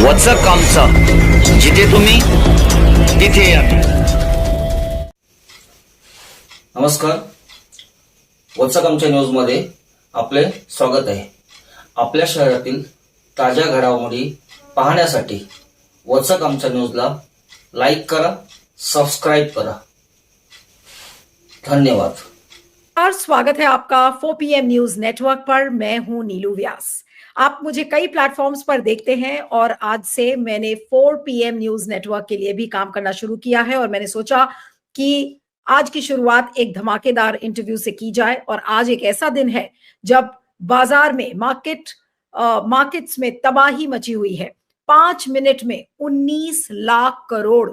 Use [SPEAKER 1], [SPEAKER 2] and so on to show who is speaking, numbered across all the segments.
[SPEAKER 1] वचक आमचं, जिथे तुम्ही तिथे या. नमस्कार, वचक आमच्या न्यूज मध्ये आपले स्वागत आहे. आपल्या शहरातील ताज्या घडामोडी पाहण्यासाठी वचक आमच्या न्यूजला लाईक करा, सबस्क्राइब करा. धन्यवाद.
[SPEAKER 2] स्वागत है आपका 4 PM न्यूज नेटवर्क पर. मैं हूं नीलू व्यास. आप मुझे कई प्लेटफॉर्म्स पर देखते हैं और आज से मैंने 4 PM न्यूज नेटवर्क के लिए भी काम करना शुरू किया है और मैंने सोचा कि आज की शुरुआत एक धमाकेदार इंटरव्यू से की जाए. और आज एक ऐसा दिन है जब बाजार में मार्केट्स में तबाही मची हुई है. 5 मिनट में 19 लाख करोड़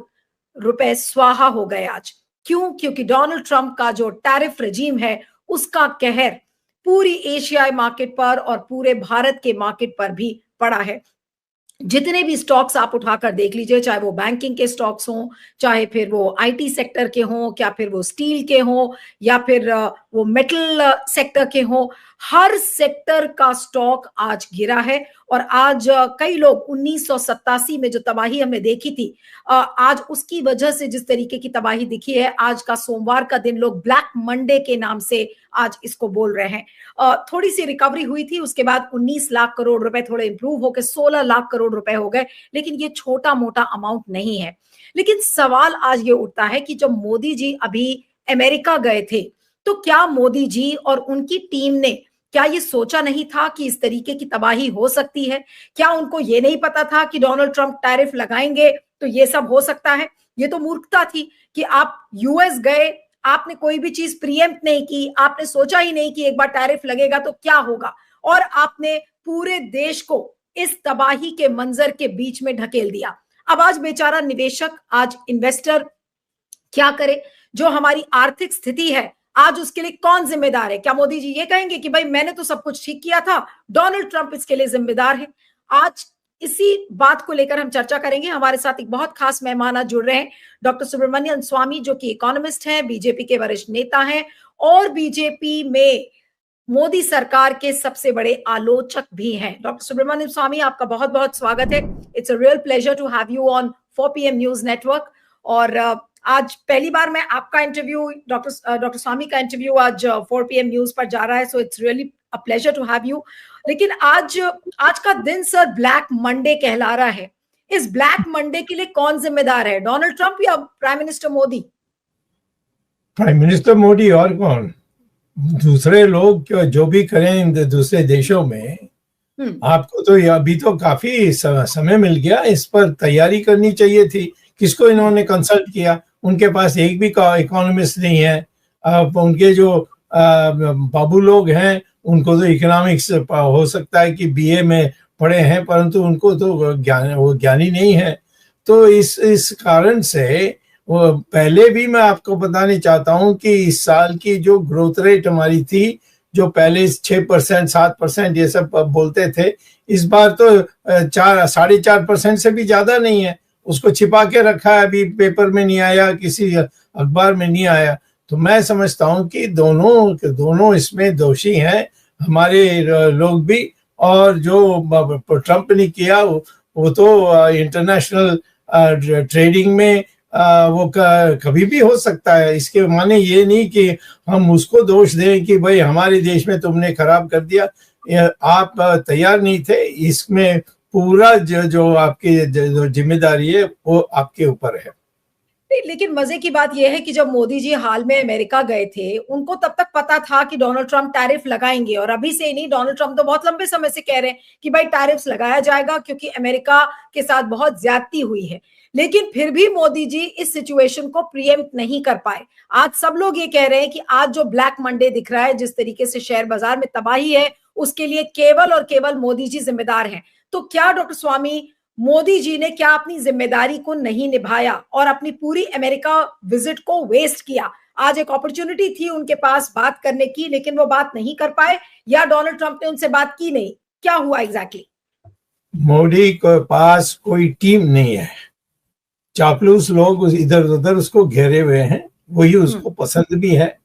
[SPEAKER 2] रुपए स्वाहा हो गए आज. क्यों? क्योंकि डोनाल्ड ट्रंप का जो टैरिफ रेजीम है उसका कहर पूरी एशियाई मार्केट पर और पूरे भारत के मार्केट पर भी पड़ा है. जितने भी स्टॉक्स आप उठाकर देख लीजिए, चाहे वो बैंकिंग के स्टॉक्स हों, चाहे फिर वो आईटी सेक्टर के हों, क्या फिर वो स्टील के हों, या फिर वो मेटल सेक्टर के हों, हर सेक्टर का स्टॉक आज गिरा है. और आज कई लोग 1987 में जो तबाही हमने देखी थी, आज उसकी वजह से जिस तरीके की तबाही दिखी है, आज का सोमवार का दिन लोग ब्लैक मंडे के नाम से आज इसको बोल रहे हैं. थोड़ी सी रिकवरी हुई थी, उसके बाद 19 लाख करोड़ रुपए थोड़े इंप्रूव होकर 16 लाख करोड़ रुपए हो गए. लेकिन ये छोटा मोटा अमाउंट नहीं है. लेकिन सवाल आज ये उठता है कि जब मोदी जी अभी अमेरिका गए थे, तो क्या मोदी जी और उनकी टीम ने क्या ये सोचा नहीं था कि इस तरीके की तबाही हो सकती है? क्या उनको ये नहीं पता था कि डोनाल्ड ट्रंप टैरिफ लगाएंगे तो ये सब हो सकता है? ये तो मूर्खता थी कि आप यूएस गए, आपने कोई भी चीज प्रीएम्प्ट नहीं की, आपने सोचा ही नहीं कि एक बार टैरिफ लगेगा तो क्या होगा, और आपने पूरे देश को इस तबाही के मंजर के बीच में ढकेल दिया. अब आज बेचारा निवेशक, आज इन्वेस्टर क्या करे? जो हमारी आर्थिक स्थिति है आज उसके लिए कौन जिम्मेदार है? क्या मोदी जी ये कहेंगे कि भाई मैंने तो सब कुछ ठीक किया था, डोनाल्ड ट्रंप इसके लिए जिम्मेदार है? आज इसी बात को लेकर हम चर्चा करेंगे. हमारे साथ एक बहुत खास मेहमान आज जुड़ रहे हैं, डॉक्टर सुब्रमण्यम स्वामी, जो कि इकोनॉमिस्ट हैं, बीजेपी के वरिष्ठ नेता हैं और बीजेपी में मोदी सरकार के सबसे बड़े आलोचक भी हैं. डॉक्टर सुब्रमण्यम स्वामी, आपका बहुत बहुत स्वागत है. It's a real pleasure to have you on 4 PM news network. और आज पहली बार मैं आपका इंटरव्यू, डॉक्टर स्वामी का इंटरव्यू आज 4 PM न्यूज पर जा रहा है. So it's really a pleasure to have you. लेकिन आज का दिन सर ब्लैक मंडे कहला रहा है. इस ब्लैक मंडे के लिए कौन जिम्मेदार है, डोनाल्ड ट्रंप या prime minister Modi?
[SPEAKER 3] Prime minister Modi और कौन? दूसरे लोग जो भी करें दूसरे देशों में. आपको तो अभी तो काफी समय मिल गया, इस पर तैयारी करनी चाहिए थी. किसको इन्होंने कंसल्ट किया? उनके पास एक भी इकोनॉमिस्ट नहीं है. उनके जो बाबू लोग हैं उनको तो इकोनॉमिक्स हो सकता है कि बीए में पढ़े हैं, परंतु उनको तो वो ज्ञानी नहीं है. तो इस कारण से वो पहले भी मैं आपको बताने चाहता हूं कि इस साल की जो ग्रोथ रेट हमारी थी, जो पहले 6% 7% ये सब बोलते थे, इस बार तो 4.5% से भी ज्यादा नहीं है. उसको छिपा के रखा है, अभी पेपर में नहीं आया, किसी अखबार में नहीं आया. तो मैं समझता हूं कि दोनों इसमें दोषी हैं, हमारे लोग भी. और जो ट्रंप ने किया वो तो इंटरनेशनल ट्रेडिंग में वो कभी भी हो सकता है. इसके माने ये नहीं कि हम उसको दोष दें कि भाई हमारे देश में तुमने खराब कर दिया, आप तैयार नहीं थे. इसमें पूरा जो आपकी जिम्मेदारी है वो आपके ऊपर है.
[SPEAKER 2] लेकिन मजे की बात यह है कि जब मोदी जी हाल में अमेरिका गए थे, उनको तब तक पता था कि डोनाल्ड ट्रंप टैरिफ लगाएंगे. और अभी से नहीं, डोनाल्ड ट्रंप तो बहुत लंबे समय से कह रहे हैं कि भाई टैरिफ्स लगाया जाएगा क्योंकि अमेरिका के साथ बहुत ज्यादती हुई है. लेकिन फिर भी मोदी जी इस सिचुएशन को प्रीएम्प्ट नहीं कर पाए. आज सब लोग ये कह रहे हैं कि आज जो ब्लैक मंडे दिख रहा है, जिस तरीके से शेयर बाजार में तबाही है, उसके लिए केवल और केवल मोदी जी जिम्मेदार हैं. तो क्या डॉक्टर स्वामी, मोदी जी ने क्या अपनी जिम्मेदारी को नहीं निभाया और अपनी पूरी अमेरिका विजिट को वेस्ट किया? आज एक अपॉर्चुनिटी थी उनके पास बात करने की, लेकिन वो बात नहीं कर पाए, या डोनाल्ड ट्रंप ने उनसे बात की नहीं? क्या हुआ एग्जैक्टली?
[SPEAKER 3] मोदी के पास कोई टीम नहीं है. चापलूस लोग इधर उधर उसको घेरे हुए हैं, वही उसको पसंद भी है.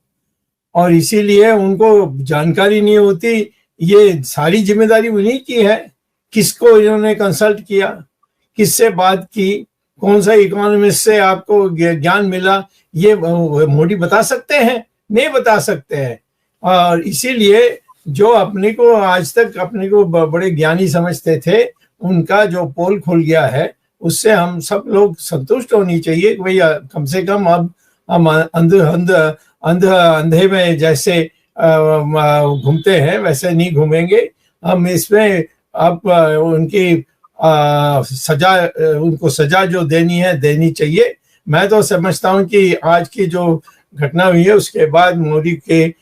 [SPEAKER 3] और इसीलिए उनको जानकारी नहीं होती. ये सारी जिम्मेदारी उन्हीं की है. किसको इन्होंने कंसल्ट किया, किससे बात की, कौन सा इकोनॉमिस्ट से आपको ज्ञान मिला, ये मोदी बता सकते हैं? नहीं बता सकते हैं। और इसीलिए जो अपने को आज तक अपने को बड़े ज्ञानी समझते थे, उनका जो पोल खुल गया है, उससे हम सब लोग संतुष्ट होनी चाहिए कि भाई कम से कम अब हम अंधे में जैसे घूमते हैं वैसे नहीं घूमेंगे हम। इसमें अब उनकी सजा, उनको सजा जो देनी है देनी चाहिए। मैं तो समझता हूं कि आज की जो घटना हुई है उसके बाद मोदी के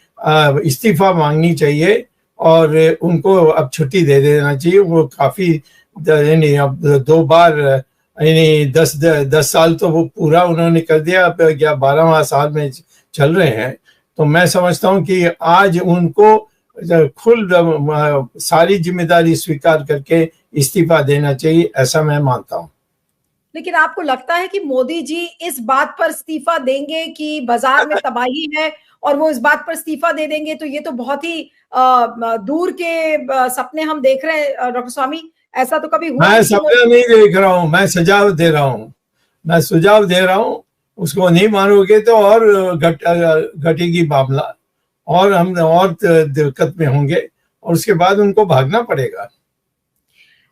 [SPEAKER 3] इस्तीफा मांगनी चाहिए और उनको अब छुट्टी दे देना चाहिए। वो काफी अब 2 बार 10 साल तो वो पूरा उन्होंने कर दिया, अब 12वां साल में चल रहे हैं। तो मैं समझता हूं कि आज उनको खुद सारी जिम्मेदारी स्वीकार करके इस्तीफा देना चाहिए, ऐसा मैं मानता हूं।
[SPEAKER 2] लेकिन आपको लगता है कि मोदी जी इस बात पर इस्तीफा देंगे कि बाजार में तबाही है और वो इस बात पर इस्तीफा दे देंगे? तो ये तो बहुत ही दूर के सपने हम देख रहे हैं डॉक्टर स्वामी। ऐसा तो कभी हुआ?
[SPEAKER 3] मैं सपना नहीं देख रहा हूँ, मैं सुझाव दे रहा हूँ, मैं सुझाव दे रहा हूँ। उसको नहीं मानोगे तो और घटेगी मामला और हम और दिक्कत में होंगे और उसके बाद उनको भागना पड़ेगा।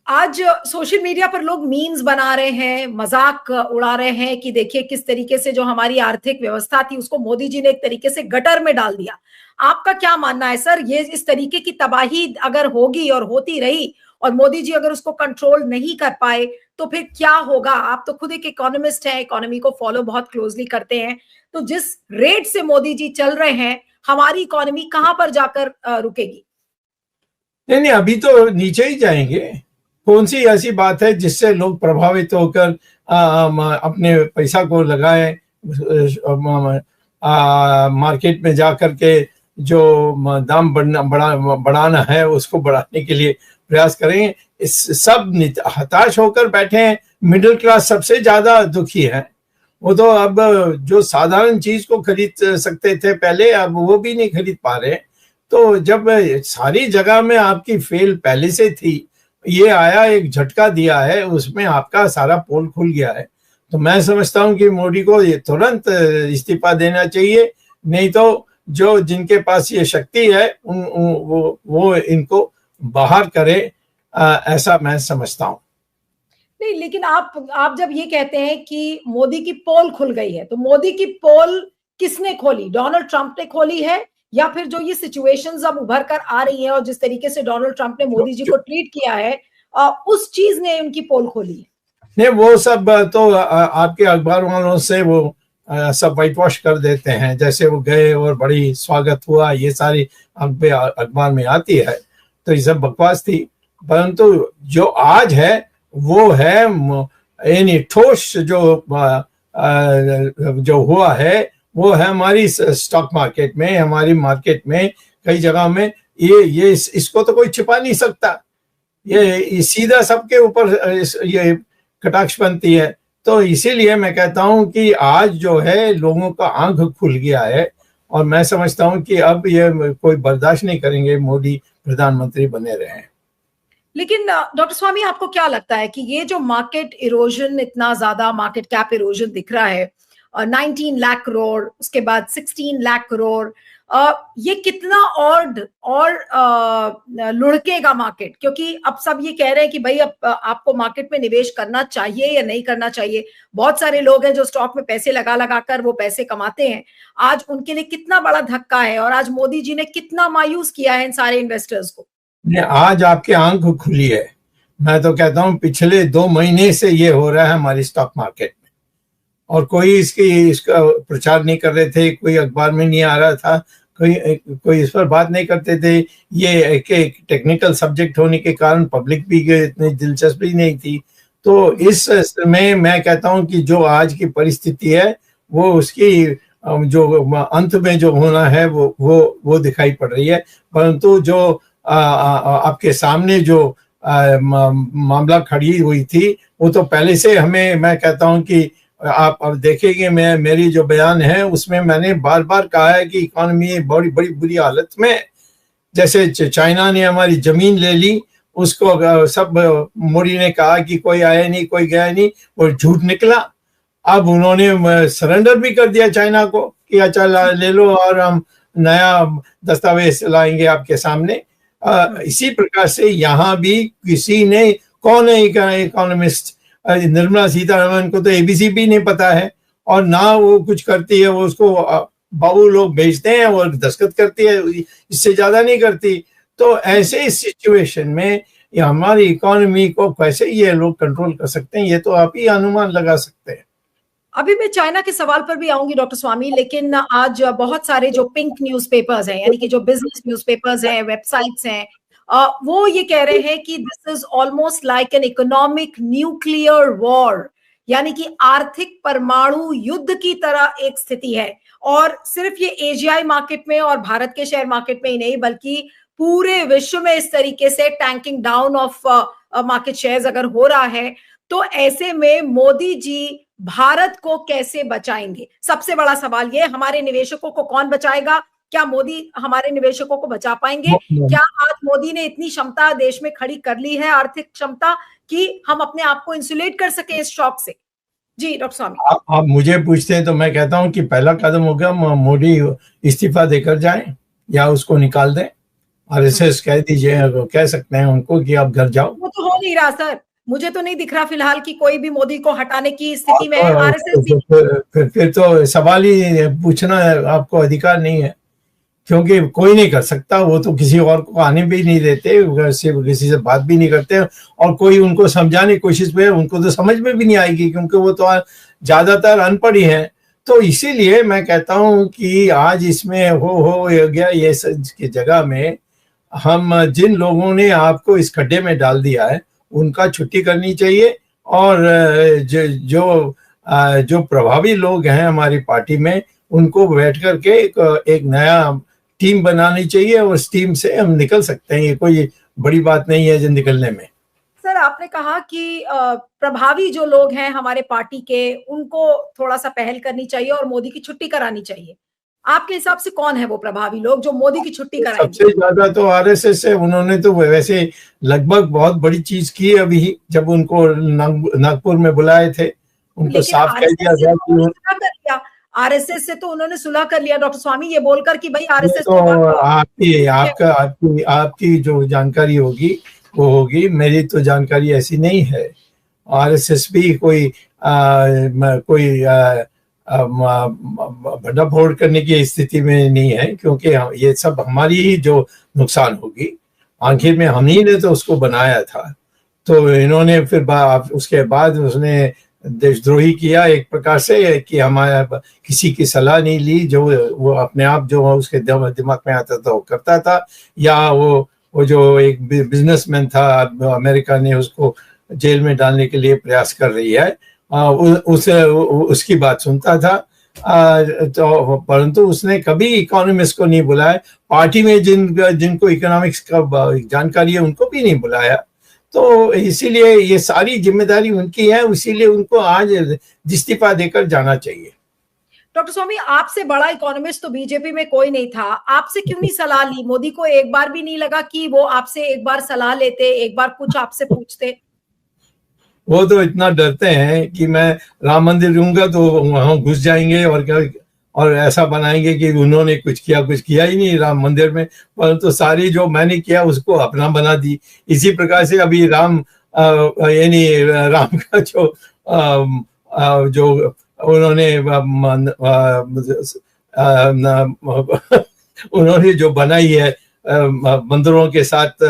[SPEAKER 2] आज सोशल मीडिया पर लोग मीम्स बना रहे हैं, मजाक उड़ा रहे हैं कि देखिए किस तरीके से जो हमारी आर्थिक व्यवस्था थी उसको मोदी जी ने एक तरीके से गटर में डाल दिया। आपका क्या मानना है सर? ये इस तरीके की तबाही अगर होगी और होती रही और मोदी जी अगर उसको कंट्रोल नहीं कर पाए तो फिर क्या होगा? आप तो खुद एक इकोनॉमिस्ट हैं, इकोनॉमी को फॉलो बहुत क्लोजली करते हैं। तो जिस रेट से मोदी जी चल रहे हैं, हमारी इकोनॉमी कहां पर जाकर रुकेगी?
[SPEAKER 3] नहीं, अभी तो नीचे ही जाएंगे। कौन सी ऐसी बात है जिससे लोग प्रभावित होकर अपने पैसा को लगाएं, मार्केट में जाकर के जो दाम बढ़ाना है उसको बढ़ाने के लिए प्रयास करें। इस सब हताश होकर बैठे हैं। मिडिल क्लास सबसे ज्यादा दुखी है। वो तो अब जो साधारण चीज को खरीद सकते थे पहले, अब वो भी नहीं खरीद पा रहे। तो जब सारी जगह में आपकी फेल पहले से थी, ये आया एक झटका दिया है, उसमें आपका सारा पोल खुल गया है। तो मैं समझता हूं कि मोदी को ये तुरंत इस्तीफा देना चाहिए, नहीं तो जो जिनके पास ये शक्ति है वो इनको बाहर करे, ऐसा मैं समझता हूं।
[SPEAKER 2] नहीं, लेकिन आप जब ये कहते हैं कि मोदी की पोल खुल गई है, तो मोदी की पोल किसने खोली? डोनाल्ड ट्रंप ने खोली है या फिर जो ये सिचुएशंस अब उभर कर आ रही है और जिस तरीके से डोनाल्ड ट्रंप ने मोदी जी को ट्रीट किया है, उस चीज ने उनकी पोल खोली है? नहीं,
[SPEAKER 3] वो सब तो आपके अखबार वालों से वो सब व्हाइट वॉश कर देते हैं। जैसे वो गए और बड़ी स्वागत हुआ, ये सारी अखबार में आती है, तो ये सब बकवास थी। परंतु जो आज है वो है यानी ठोस जो हुआ है वो है हमारी स्टॉक मार्केट में, हमारी मार्केट में कई जगह में। ये इसको तो कोई छिपा नहीं सकता। ये सीधा सबके ऊपर ये कटाक्ष बनती है। तो इसीलिए मैं कहता हूं कि आज जो है लोगों का आंख खुल गया है और मैं समझता हूं कि अब ये कोई बर्दाश्त नहीं करेंगे मोदी प्रधानमंत्री बने रहे।
[SPEAKER 2] लेकिन डॉक्टर स्वामी, आपको क्या लगता है कि ये जो मार्केट इरोजन, इतना ज्यादा मार्केट कैप इरोजन दिख रहा है, 19 लाख करोड़, उसके बाद 16 लाख करोड़, ये कितना और लुढ़केगा मार्केट? क्योंकि अब सब ये कह रहे हैं कि भाई अब आपको मार्केट में निवेश करना चाहिए या नहीं करना चाहिए। बहुत सारे लोग हैं जो स्टॉक में पैसे लगा कर वो पैसे कमाते हैं। आज उनके लिए कितना बड़ा धक्का है और आज मोदी जी ने कितना मायूस किया है इन सारे इन्वेस्टर्स को।
[SPEAKER 3] आज आपकी आंख खुली है। मैं तो कहता हूं पिछले 2 महीने से ये हो रहा है हमारी स्टॉक मार्केट में और कोई इसका प्रचार नहीं कर रहे थे, कोई अखबार में नहीं आ रहा था, कोई इस पर बात नहीं करते थे। ये एक टेक्निकल सब्जेक्ट होने के कारण पब्लिक भी इतनी दिलचस्पी नहीं थी। तो इस में मैं कहता हूं कि जो आज की परिस्थिति है वो उसकी जो अंत में जो होना है वो दिखाई पड़ रही है। परंतु जो आपके सामने जो मामला खड़ी हुई थी वो तो पहले से हमें, मैं कहता हूं कि आप अब देखेंगे, मेरी जो बयान है उसमें मैंने बार बार कहा है कि इकोनॉमी बड़ी बुरी हालत में। जैसे चाइना ने हमारी जमीन ले ली उसको सब मोदी ने कहा कि कोई आया नहीं, कोई गया नहीं, वो झूठ निकला। अब उन्होंने सरेंडर भी कर दिया चाइना को कि अच्छा ले लो और हम नया दस्तावेज लाएंगे आपके सामने। इसी प्रकार से यहाँ भी किसी ने, कौन है इकोनॉमिस्ट? निर्मला सीतारमण को तो एबीसी भी नहीं पता है, और ना वो कुछ करती है, वो उसको बाबू लोग भेजते हैं और दस्तखत करती है, इससे ज्यादा नहीं करती। तो ऐसे सिचुएशन में ये हमारी इकोनॉमी को कैसे ये लोग कंट्रोल कर सकते हैं, ये तो आप ही अनुमान लगा सकते हैं।
[SPEAKER 2] अभी मैं चाइना के सवाल पर भी आऊंगी डॉक्टर स्वामी, लेकिन आज बहुत सारे जो पिंक न्यूज़पेपर्स हैं, यानी कि जो बिजनेस न्यूज़पेपर्स हैं, वेबसाइट्स हैं, वो ये कह रहे हैं कि this is almost like an economic nuclear war, यानी कि आर्थिक परमाणु युद्ध की तरह एक स्थिति है। और सिर्फ ये एशियाई मार्केट में और भारत के शेयर मार्केट में ही नहीं, बल्कि पूरे विश्व में इस तरीके से tanking down of market shares अगर हो रहा है, तो ऐसे में मोदी जी भारत को कैसे बचाएंगे? सबसे बड़ा सवाल ये, हमारे निवेशकों को कौन बचाएगा? क्या मोदी हमारे निवेशकों को बचा पाएंगे? क्या आज मोदी ने इतनी क्षमता देश में खड़ी कर ली है, आर्थिक क्षमता, कि हम अपने आप को इंसुलेट कर सके इस शॉक से? जी डॉक्टर स्वामी।
[SPEAKER 3] आप मुझे पूछते हैं तो मैं कहता हूं कि पहला कदम होगा मोदी इस्तीफा देकर जाएं या उसको निकाल दें। आरएसएस कह दीजिए, कह सकते हैं उनको कि आप घर जाओ।
[SPEAKER 2] वो तो हो नहीं रहा सर, मुझे तो नहीं दिख रहा फिलहाल कि कोई भी मोदी को हटाने की स्थिति में है। आरएसएस
[SPEAKER 3] फिर तो सवाल ही पूछना आपको अधिकार नहीं है, क्योंकि कोई नहीं कर सकता। वो तो किसी और को आने भी नहीं देते, सिर्फ किसी से बात भी नहीं करते, और कोई उनको समझाने की कोशिश में, उनको तो समझ में भी नहीं आएगी, क्योंकि वो तो ज्यादातर अनपढ़ ही हैं। तो इसीलिए मैं कहता हूं कि आज इसमें हो गया ये की जगह में हम जिन लोगों ने आपको इस खड्डे में डाल दिया है उनका छुट्टी करनी चाहिए, और जो प्रभावी लोग हैं हमारी पार्टी में उनको बैठ करके एक नया टीम बनानी चाहिए, और उस टीम से हम निकल सकते हैं। ये कोई बड़ी बात नहीं है जो निकलने में।
[SPEAKER 2] सर आपने कहा कि प्रभावी जो लोग हैं हमारे पार्टी के, उनको थोड़ा सा पहल करनी चाहिए और मोदी की छुट्टी करानी चाहिए। आपके हिसाब से कौन है वो प्रभावी लोग जो मोदी की छुट्टी कराएंगे?
[SPEAKER 3] सबसे ज्यादा तो आरएसएस है। उन्होंने तो वैसे लगभग बहुत बड़ी चीज की है। अभी जब उनको नागपुर में बुलाए थे, उनको साफ कह दिया गया।
[SPEAKER 2] आरएसएस से तो उन्होंने सुलह कर लिया डॉक्टर स्वामी, ये बोलकर कि भाई आरएसएस
[SPEAKER 3] तो आपकी जो जानकारी होगी वो होगी, मेरी तो जानकारी ऐसी नहीं है। आरएसएस भी कोई भंडा फोड़ करने की स्थिति में नहीं है, क्योंकि ये सब हमारी ही जो नुकसान होगी। आखिर में हम ही ने तो उसको बनाया था। तो इन्होंने फिर उसके बाद उसने देशद्रोही किया एक प्रकार से, कि हमारा किसी की सलाह नहीं ली, जो वो अपने आप जो उसके दिमाग में आता था वो करता था। या वो जो एक बिजनेसमैन था, अमेरिका ने उसको जेल में डालने के लिए प्रयास कर रही है, उसकी बात सुनता था। तो परंतु उसने कभी इकोनॉमिस्ट को नहीं बुलाया। पार्टी में जिनको इकोनॉमिक्स का जानकारी है उनको भी नहीं बुलाया। तो इसीलिए ये सारी जिम्मेदारी उनकी है, इसीलिए उनको आज इस्तीफा देकर जाना चाहिए।
[SPEAKER 2] डॉक्टर स्वामी, आपसे बड़ा इकोनॉमिस्ट तो बीजेपी में कोई नहीं था, आपसे क्यों नहीं सलाह ली? मोदी को एक बार भी नहीं लगा कि वो आपसे एक बार सलाह लेते, एक बार कुछ आपसे पूछते?
[SPEAKER 3] वो तो इतना डरते हैं कि मैं राम मंदिर दूंगा तो वहां घुस जाएंगे और ऐसा बनाएंगे कि उन्होंने कुछ किया ही नहीं राम मंदिर में, परंतु सारी जो मैंने किया उसको अपना बना दी। इसी प्रकार से अभी राम का जो उन्होंने उन्होंने जो बनाई है बंदरों के साथ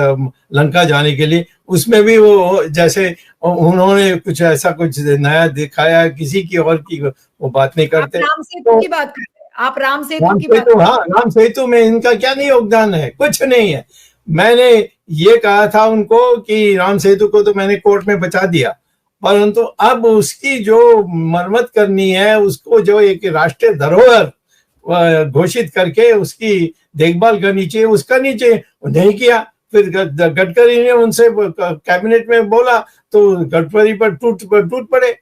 [SPEAKER 3] लंका जाने के लिए, उसमें भी वो जैसे उन्होंने कुछ ऐसा कुछ नया दिखाया, किसी की और की वो बात नहीं करते।
[SPEAKER 2] राम सेतु की बात करते हैं आप? राम सेतु की बात?
[SPEAKER 3] हाँ, राम सेतु में इनका क्या नहीं योगदान है? कुछ नहीं है। मैंने ये कहा था उनको कि राम सेतु को तो मैंने कोर्ट में बचा दिया, परंतु अब उसकी जो मरम्मत करनी है, उसको जो एक राष्ट्रीय धरोहर घोषित करके उसकी देखभाल करनी चाहिए, उसका नीचे नहीं किया। फिर गडकरी ने उनसे कैबिनेट में बोला तो गडकरी पर टूट पड़े।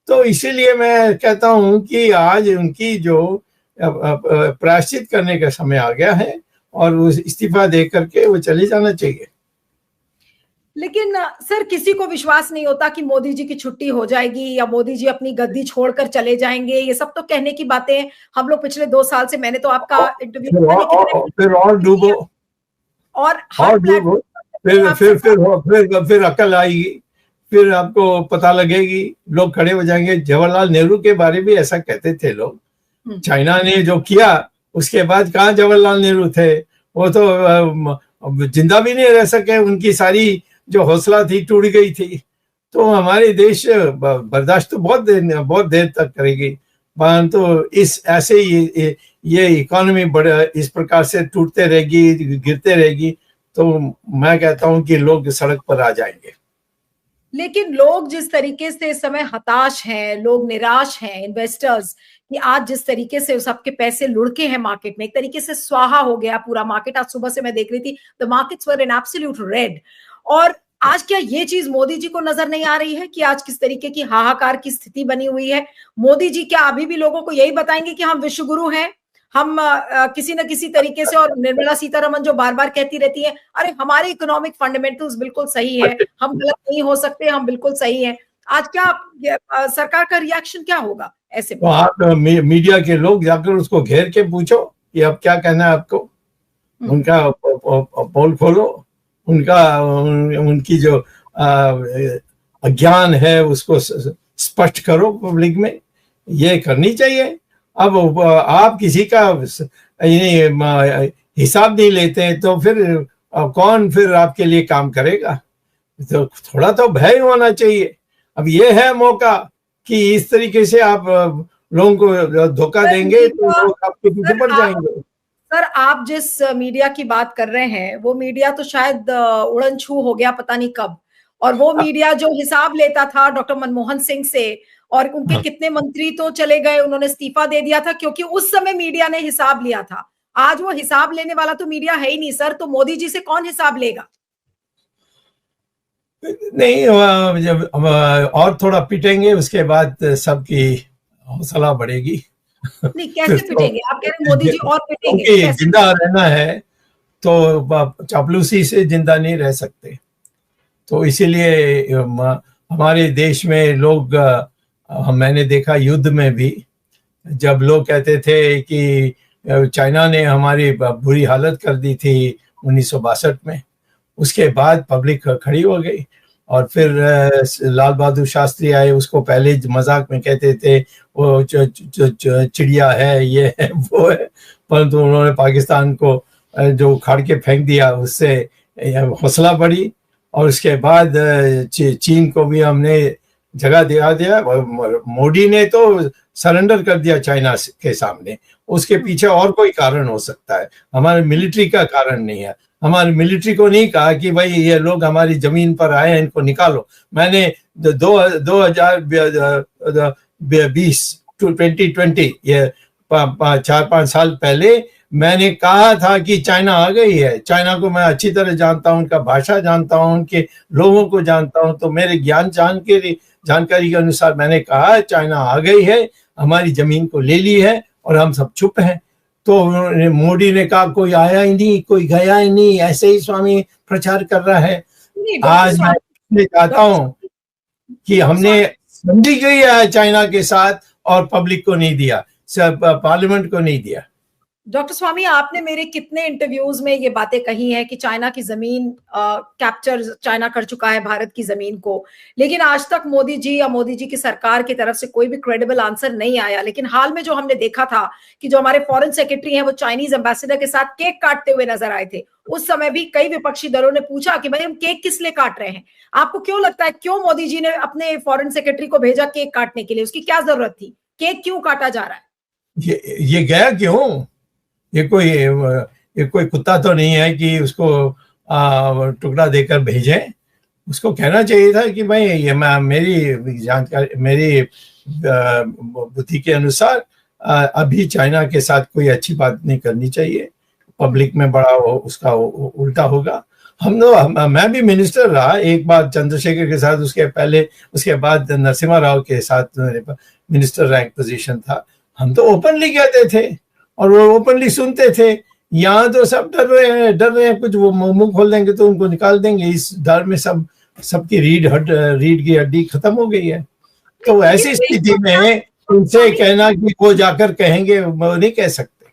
[SPEAKER 3] तो इसीलिए मैं कहता हूं कि आज उनकी जो प्रायश्चित करने का समय आ गया है और वो इस्तीफा दे करके वो चले जाना चाहिए।
[SPEAKER 2] लेकिन सर किसी को विश्वास नहीं होता कि मोदी जी की छुट्टी हो जाएगी या मोदी जी अपनी गद्दी छोड़कर चले जाएंगे। ये सब तो कहने की बातें हम लोग पिछले 2 साल से, मैंने तो आपका इंटरव्यू
[SPEAKER 3] फिर और डूबो
[SPEAKER 2] और हर
[SPEAKER 3] डूबो,
[SPEAKER 2] प्लेटफॉर्म
[SPEAKER 3] फिर अकल आएगी, फिर आपको पता लगेगी, लोग खड़े हो जाएंगे। जवाहरलाल नेहरू के बारे में ऐसा कहते थे लोग। चाइना ने जो किया उसके बाद कहाँ जवाहरलाल नेहरू थे, वो तो जिंदा भी नहीं रह सके, उनकी सारी जो हौसला थी टूट गई थी। तो हमारे देश बर्दाश्त तो बहुत देर तक करेगी, परंतु इस ऐसे ये इकोनॉमी बड़ा इस प्रकार से टूटते रहेगी, गिरते रहेगी, तो मैं कहता हूं कि लोग सड़क पर आ जाएंगे।
[SPEAKER 2] लेकिन लोग जिस तरीके से इस समय हताश हैं, लोग निराश हैं, इन्वेस्टर्स, कि आज जिस तरीके से सबके पैसे लुढ़के हैं मार्केट में, एक तरीके से स्वाहा हो गया पूरा मार्केट। आज सुबह से मैं देख रही थी, the markets were in absolute red. और आज क्या ये चीज मोदी जी को नजर नहीं आ रही है कि आज किस तरीके की हाहाकार की स्थिति बनी हुई है? मोदी जी क्या अभी भी लोगों को यही बताएंगे कि हम विश्वगुरु हैं, हम किसी न किसी तरीके से? और निर्मला सीतारमन जो बार बार कहती रहती है, अरे हमारे इकोनॉमिक फंडामेंटल्स बिल्कुल सही है, हम गलत नहीं हो सकते, हम बिल्कुल सही है। आज क्या सरकार का रिएक्शन क्या होगा ऐसे में?
[SPEAKER 3] तो आप मीडिया के लोग जाकर उसको घेर के पूछो कि अब क्या कहना है आपको। उनका पोल खोलो, उनकी जो अज्ञान है उसको स्पष्ट करो पब्लिक में, ये करनी चाहिए। अब आप किसी का हिसाब नहीं लेते तो फिर कौन फिर आपके लिए काम करेगा? तो थोड़ा तो भय होना चाहिए। अब ये है मौका कि इस तरीके से आप लोगों को धोखा देंगे तो लोग आपके पीछे पड़ जाएंगे।
[SPEAKER 2] सर आप जिस मीडिया की बात कर रहे हैं वो मीडिया तो शायद उड़न छू हो गया पता नहीं कब। और वो मीडिया जो हिसाब लेता था डॉक्टर मनमोहन सिंह से, और उनके कितने मंत्री तो चले गए, उन्होंने इस्तीफा दे दिया था क्योंकि उस समय मीडिया ने हिसाब लिया था। आज वो हिसाब लेने वाला तो मीडिया है ही नहीं सर, तो मोदी जी से कौन हिसाब लेगा?
[SPEAKER 3] नहीं, जब और थोड़ा पिटेंगे उसके बाद सबकी हौसला बढ़ेगी।
[SPEAKER 2] नहीं कैसे पिटेंगे? आप कह रहे हैं मोदी जी और पिटेंगे?
[SPEAKER 3] जिंदा रहना है तो चापलूसी से जिंदा नहीं रह सकते। तो इसीलिए हमारे देश में लोग, मैंने देखा युद्ध में भी, जब लोग कहते थे कि चाइना ने हमारी बुरी हालत कर दी थी 1962 में, उसके बाद पब्लिक खड़ी हो गई। और फिर लाल बहादुर शास्त्री आए, उसको पहले मजाक में कहते थे वो चिड़िया है, ये है वो है, परंतु उन्होंने पाकिस्तान को जो उखाड़ के फेंक दिया, उससे हौसला बढ़ी। और उसके बाद चीन को भी हमने जगह दिया। मोदी ने तो सरेंडर कर दिया चाइना के सामने। उसके पीछे और कोई कारण हो सकता है, हमारे मिलिट्री का कारण नहीं है। हमारी मिलिट्री को नहीं कहा कि भाई ये लोग हमारी जमीन पर आए हैं, इनको निकालो। मैंने 2020 ये 4-5 साल पहले मैंने कहा था कि चाइना आ गई है। चाइना को मैं अच्छी तरह जानता हूं, उनका भाषा जानता हूं, उनके लोगों को जानता हूं। तो मेरे जानकारी के अनुसार मैंने कहा चाइना आ गई है, हमारी जमीन को ले ली है और हम सब चुप हैं। तो मोदी ने कहा कोई आया ही नहीं, कोई गया ही नहीं, ऐसे ही स्वामी प्रचार कर रहा है। आज मैं चाहता हूं कि हमने संधि की है चाइना के साथ और पब्लिक को नहीं दिया, पार्लियामेंट को नहीं दिया।
[SPEAKER 2] डॉक्टर स्वामी आपने मेरे कितने इंटरव्यूज में ये बातें कही हैं कि चाइना की जमीन कैप्चर चाइना कर चुका है भारत की जमीन को, लेकिन आज तक मोदी जी या मोदी जी की सरकार की तरफ से कोई भी क्रेडिबल आंसर नहीं आया। लेकिन हाल में जो हमने देखा था कि जो हमारे फॉरेन सेक्रेटरी हैं वो चाइनीज एम्बेसडर के साथ केक काटते हुए नजर आए थे, उस समय भी कई विपक्षी दलों ने पूछा कि भाई हम केक किस लिए काट रहे हैं? आपको क्यों लगता है क्यों मोदी जी ने अपने फॉरेन सेक्रेटरी को भेजा केक काटने के लिए? उसकी क्या जरूरत थी? केक क्यों काटा जा रहा है?
[SPEAKER 3] ये गया क्यों? ये कोई कुत्ता तो नहीं है कि उसको टुकड़ा देकर भेजें। उसको कहना चाहिए था कि भाई ये मेरी जानकारी, मेरी बुद्धि के अनुसार अभी चाइना के साथ कोई अच्छी बात नहीं करनी चाहिए। पब्लिक में बड़ा उसका उल्टा होगा। मैं भी मिनिस्टर रहा एक बार चंद्रशेखर के साथ, उसके बाद नरसिम्हा राव के साथ मेरे मिनिस्टर रैंक पोजीशन था। हम तो ओपनली कहते थे और वो ओपनली सुनते थे यहाँ तो सब डर रहे हैं, कुछ वो मुंह खोल देंगे तो उनको निकाल देंगे। इस डर में सबकी रीढ़ की हड्डी खत्म हो गई है। तो ऐसी स्थिति में उनसे कहना कि वो जाकर कहेंगे, वो नहीं कह सकते।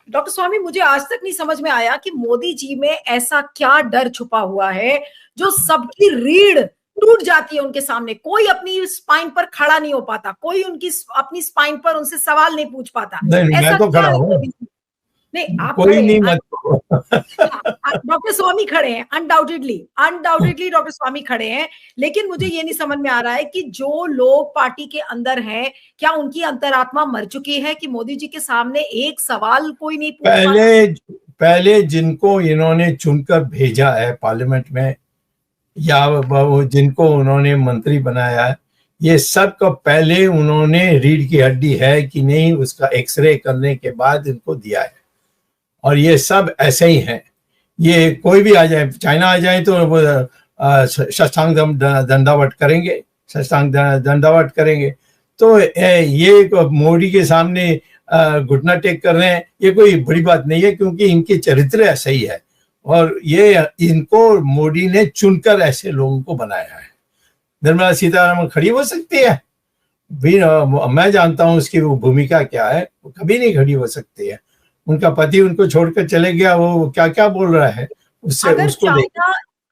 [SPEAKER 2] डॉक्टर स्वामी, मुझे आज तक नहीं समझ में आया कि मोदी जी में ऐसा क्या डर छुपा हुआ है जो सबकी रीढ़ टूट जाती है उनके सामने। कोई अपनी स्पाइन पर खड़ा नहीं हो पाता, कोई उनकी अपनी स्पाइन पर उनसे सवाल नहीं पूछ पाता।
[SPEAKER 3] नहीं, मैं तो खड़ा हूँ।
[SPEAKER 2] नहीं, आप
[SPEAKER 3] कोई नहीं मत
[SPEAKER 2] डॉक्टर स्वामी खड़े हैं, अनडाउटेडली डॉक्टर स्वामी खड़े हैं। लेकिन मुझे ये नहीं समझ में आ रहा है कि जो लोग पार्टी के अंदर हैं, क्या उनकी अंतरात्मा मर चुकी है कि मोदी जी के सामने एक सवाल कोई नहीं पूछ पाता?
[SPEAKER 3] पहले जिनको इन्होंने चुनकर भेजा है पार्लियामेंट में, या जिनको उन्होंने मंत्री बनाया है, ये सब का पहले उन्होंने रीढ़ की हड्डी है कि नहीं उसका एक्सरे करने के बाद इनको दिया है। और ये सब ऐसे ही हैं। ये कोई भी आ जाए, चाइना आ जाए तो वो साष्टांग दंडावत करेंगे। तो ये मोदी के सामने घुटना टेक कर रहे हैं, ये कोई बड़ी बात नहीं है, क्योंकि इनके चरित्र ऐसे ही है। और ये इनको मोदी ने चुनकर ऐसे लोगों को बनाया है। निर्मला सीतारमण खड़ी हो सकती है भी, मैं जानता हूं उसकी वो भूमिका क्या है, वो कभी नहीं खड़ी हो सकती है। उनका पति उनको छोड़कर चले गया, वो क्या क्या बोल रहा है उससे।
[SPEAKER 2] अगर
[SPEAKER 3] उसको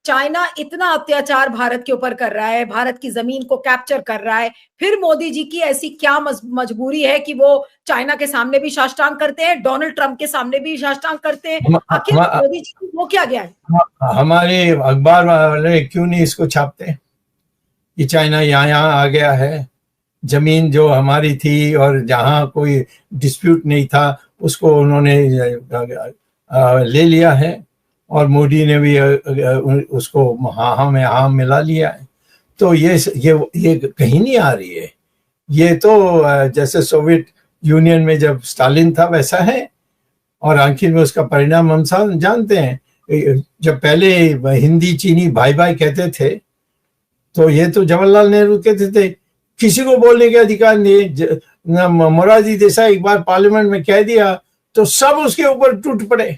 [SPEAKER 2] चाइना इतना अत्याचार भारत के ऊपर कर रहा है, भारत की जमीन को कैप्चर कर रहा है, फिर मोदी जी की ऐसी क्या मजबूरी है कि वो चाइना के सामने भी साष्टांग करते हैं, डोनाल्ड ट्रंप के सामने भी साष्टांग करते हैं? आखिर मोदी जी को वो क्या गया है?
[SPEAKER 3] हमारे अखबार वाले क्यों नहीं इसको छापते कि चाइना यहाँ आ गया है, जमीन जो हमारी थी और जहां कोई डिस्प्यूट नहीं था उसको उन्होंने ले लिया है, और मोदी ने भी उसको हाँ में हाँ मिला लिया है। तो ये कहीं नहीं आ रही है। ये तो जैसे सोवियत यूनियन में जब स्टालिन था वैसा है, और आखिर में उसका परिणाम हम सब जानते हैं। जब पहले हिंदी चीनी भाई भाई कहते थे, तो ये तो जवाहरलाल नेहरू कहते थे किसी को बोलने के अधिकार नहीं। मोरारजी देसाई एक बार पार्लियामेंट में कह दिया तो सब उसके ऊपर टूट पड़े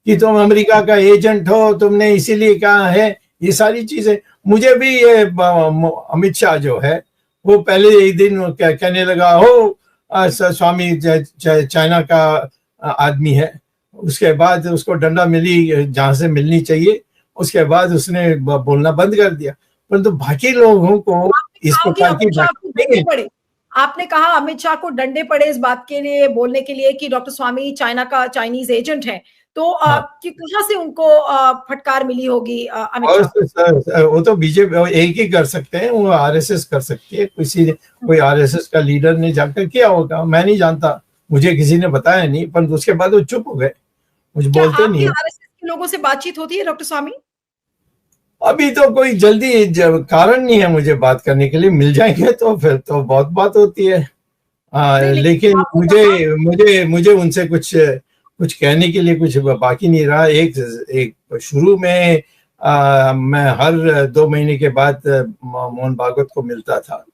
[SPEAKER 3] कि तुम अमेरिका का एजेंट हो, तुमने इसीलिए कहा है। ये सारी चीजें मुझे भी, ये अमित शाह जो है वो पहले एक दिन कहने लगा हो स्वामी चाइना का आदमी है, उसके बाद उसको डंडा मिली जहां से मिलनी चाहिए, उसके बाद उसने बोलना बंद कर दिया। परंतु बाकी लोगों को इस प्रकार की
[SPEAKER 2] आपने कहा अमित शाह को डंडे पड़े इस बात के लिए, बोलने के लिए कि डॉक्टर स्वामी चाइना का चाइनीज एजेंट है, तो कहां से उनको फटकार मिली होगी अमित शाह?
[SPEAKER 3] वो तो बीजेपी एक ही कर सकते हैं, वो आरएसएस कर सकती है। कोई आरएसएस का लीडर ने जाकर किया होगा, मैं नहीं जानता, मुझे किसी ने बताया नहीं। पर उसके बाद वो चुप हो गए, कुछ बोलते नहीं।
[SPEAKER 2] आरएसएस के लोगों से बातचीत होती है डॉक्टर स्वामी?
[SPEAKER 3] अभी तो कोई जल्दी कारण नहीं है मुझे बात करने के लिए, मिल जाएंगे तो फिर तो बहुत बात होती है। लेकिन मुझे उनसे कुछ कहने के लिए कुछ बाकी नहीं रहा। एक शुरू में मैं हर 2 महीने के बाद मोहन भागवत को मिलता था,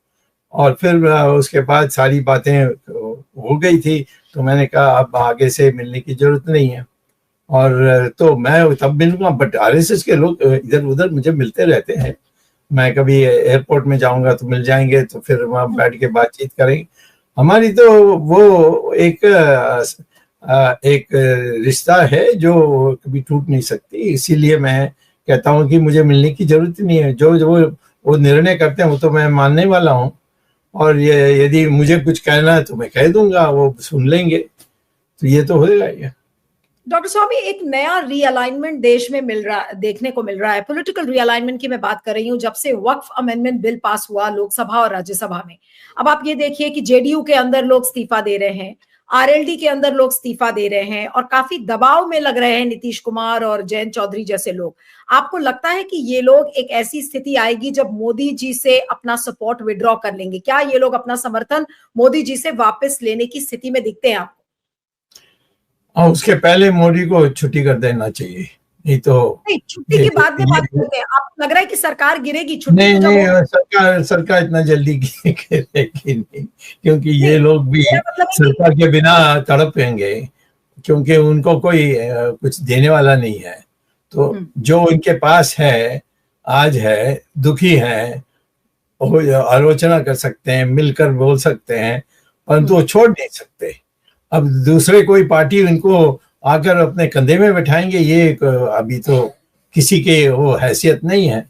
[SPEAKER 3] और फिर उसके बाद सारी बातें हो गई थी, तो मैंने कहा अब आगे से मिलने की जरूरत नहीं है। और तो मैं तब मिलूंगा, बट आरएसएस के लोग इधर उधर मुझे मिलते रहते हैं। मैं कभी एयरपोर्ट में जाऊंगा तो मिल जाएंगे, तो फिर वहाँ बैठ के बातचीत करेंगे। हमारी तो वो एक रिश्ता है जो कभी टूट नहीं सकती। इसीलिए मैं कहता हूँ कि मुझे मिलने की जरूरत नहीं है। जो वो निर्णय करते हैं वो तो मैं मानने वाला हूँ, और ये यदि मुझे कुछ कहना है तो मैं कह दूंगा, वो सुन लेंगे, तो ये तो होगा ये।
[SPEAKER 2] डॉक्टर स्वामी, एक नया रीअलाइनमेंट देश में देखने को मिल रहा है। पॉलिटिकल रीअलाइनमेंट की मैं बात कर रही हूँ, जब से वक्फ अमेंडमेंट बिल पास हुआ लोकसभा और राज्यसभा में। अब आप ये देखिए कि जेडीयू के अंदर लोग इस्तीफा दे रहे हैं, आरएलडी के अंदर लोग इस्तीफा दे रहे हैं, और काफी दबाव में लग रहे हैं नीतीश कुमार और जयंत चौधरी जैसे लोग। आपको लगता है कि ये लोग, एक ऐसी स्थिति आएगी जब मोदी जी से अपना सपोर्ट विड्रॉ कर लेंगे? क्या ये लोग अपना समर्थन मोदी जी से वापस लेने की स्थिति में दिखते हैं आपको?
[SPEAKER 3] उसके पहले मोदी को छुट्टी कर देना चाहिए, नहीं तो
[SPEAKER 2] छुट्टी के बाद में बात करते हैं। आपको लग रहा है कि सरकार गिरेगी? छुट्टी
[SPEAKER 3] नहीं, सरकार इतना जल्दी गिरेगी नहीं, क्योंकि ये लोग भी सरकार के बिना तड़पेंगे। क्योंकि उनको कोई कुछ देने वाला नहीं है। तो जो उनके पास है, आज है, दुखी है, आलोचना कर सकते हैं, मिलकर बोल सकते हैं, परंतु वो छोड़ नहीं सकते। अब दूसरे कोई पार्टी उनको आकर अपने कंधे में बैठाएंगे, ये अभी तो किसी के वो हैसियत नहीं है।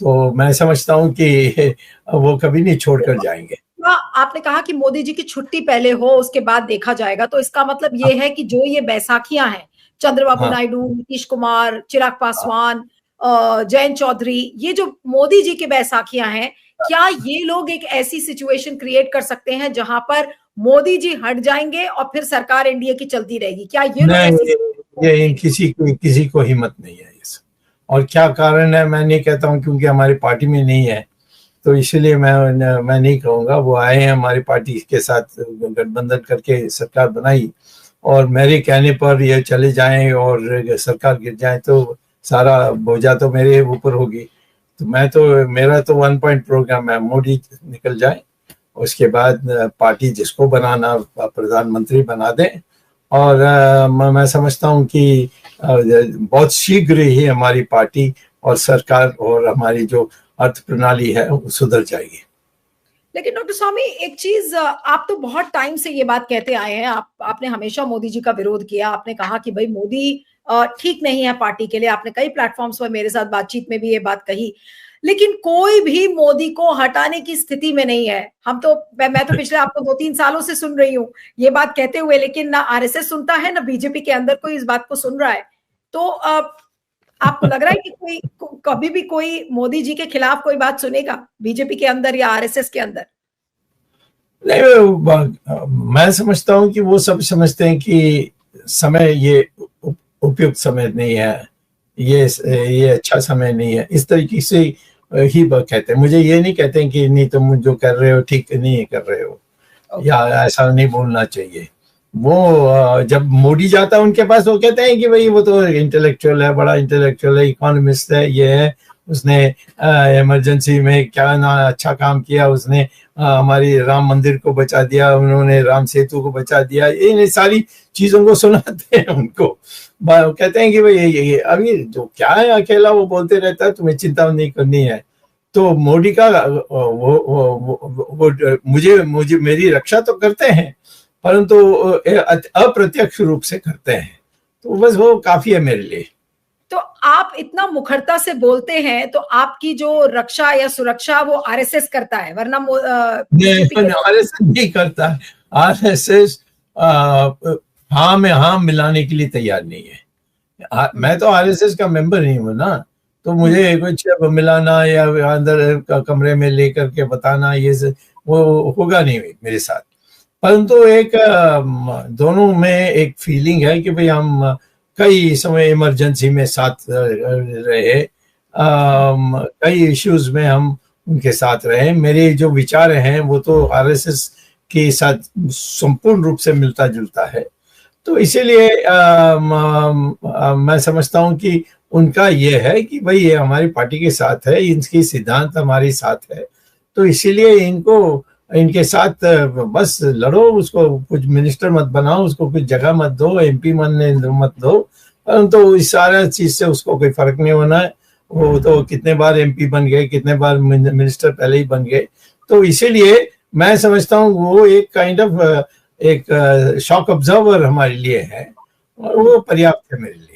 [SPEAKER 3] तो मैं समझता हूँ कि वो कभी नहीं छोड़कर जाएंगे।
[SPEAKER 2] आपने कहा कि मोदी जी की छुट्टी पहले हो, उसके बाद देखा जाएगा, तो इसका मतलब ये है कि जो ये बैसाखियां हैं, चंद्रबाबू नायडू, नीतीश कुमार, चिराग पासवान, जयंत चौधरी, ये जो मोदी जी की बैसाखियां हैं, क्या ये लोग एक ऐसी सिचुएशन क्रिएट कर सकते हैं जहां पर मोदी जी हट जाएंगे और फिर सरकार एनडीए की चलती रहेगी? क्या ये लोग
[SPEAKER 3] ये किसी को हिम्मत नहीं है इस। और क्या कारण है मैं नहीं कहता हूँ, क्योंकि हमारी पार्टी में नहीं है, तो इसलिए मैं नहीं कहूँगा। वो आए हैं हमारी पार्टी के साथ गठबंधन करके सरकार बनाई, और मेरे कहने पर ये चले जाएं और सरकार गिर जाए तो सारा बोझा तो मेरे ऊपर होगी। तो मेरा तो 1 पॉइंट प्रोग्राम है, मोदी निकल जाए, उसके बाद पार्टी जिसको बनाना प्रधानमंत्री बना दे। और मैं समझता हूँ कि बहुत शीघ्र ही हमारी पार्टी और सरकार और हमारी जो अर्थ प्रणाली है वो सुधर जाएगी।
[SPEAKER 2] लेकिन डॉक्टर स्वामी, एक चीज, आप तो बहुत टाइम से ये बात कहते आए हैं, आपने हमेशा मोदी जी का विरोध किया, आपने कहा कि भाई मोदी ठीक नहीं है पार्टी के लिए, आपने कई प्लेटफॉर्म्स पर मेरे साथ बातचीत में भी ये बात कही, लेकिन कोई भी मोदी को हटाने की स्थिति में नहीं है। मैं तो पिछले आपको 2-3 सालों से सुन रही हूँ ये बात कहते हुए, लेकिन ना आरएसएस सुनता है, ना बीजेपी के अंदर कोई इस बात को सुन रहा है। तो आपको लग रहा है कि कभी भी कोई मोदी जी के खिलाफ कोई बात सुनेगा बीजेपी के अंदर या आरएसएस के अंदर?
[SPEAKER 3] नहीं, मैं समझता हूँ कि वो सब समझते हैं कि समय ये उपयुक्त समय नहीं है, ये अच्छा समय नहीं है, इस तरीके से ही कहते हैं। मुझे ये नहीं कहते हैं कि नहीं तुम जो कर रहे हो ठीक नहीं कर रहे हो, या ऐसा नहीं बोलना चाहिए। वो जब मोदी जाता है उनके पास, वो कहते हैं कि भाई वो तो इंटेलेक्चुअल है, बड़ा इंटेलेक्चुअल है, इकोनॉमिस्ट है, ये है, उसने इमरजेंसी में क्या ना अच्छा काम किया, उसने हमारी राम मंदिर को बचा दिया, उन्होंने राम सेतु को बचा दिया, इन सारी चीजों को सुनाते हैं उनको। कहते हैं कि भाई ये अभी जो क्या है अकेला वो बोलते रहता है, तुम्हें चिंता नहीं करनी है। तो मोदी का वो मुझे मेरी रक्षा तो करते हैं, परंतु अप्रत्यक्ष रूप से करते हैं, तो बस वो काफी है मेरे लिए।
[SPEAKER 2] तो आप इतना मुखरता से बोलते हैं, तो आपकी जो रक्षा या सुरक्षा वो आरएसएस करता है, वरना
[SPEAKER 3] आरएसएस नहीं करता है। आरएसएस हाँ में हाँ मिलाने के लिए तैयार नहीं है। मैं तो आरएसएस का मेंबर नहीं हूँ ना, तो मुझे कुछ मिलाना या अंदर कमरे में लेकर के बताना ये वो होगा नहीं मेरे साथ। परंतु एक दोनों में एक फीलिंग है कि भाई हम कई समय इमरजेंसी में साथ रहे, कई इश्यूज में हम उनके साथ रहे। मेरे जो विचार हैं वो तो आरएसएस के साथ संपूर्ण रूप से मिलता जुलता है, तो इसीलिए मैं समझता हूं कि उनका ये है कि भाई ये हमारी पार्टी के साथ है, इनकी सिद्धांत हमारे साथ है, तो इसीलिए इनके साथ बस लड़ो, उसको कुछ मिनिस्टर मत बनाओ, उसको कुछ जगह मत दो, एमपी मत दो, परंतु इस सारा चीज से उसको कोई फर्क नहीं होना है। वो तो कितने बार एमपी बन गए, कितने बार मिनिस्टर पहले ही बन गए, तो इसीलिए मैं समझता हूँ वो एक काइंड ऑफ एक शॉक ऑब्जर्वर हमारे लिए है, और वो पर्याप्त है मेरे लिए।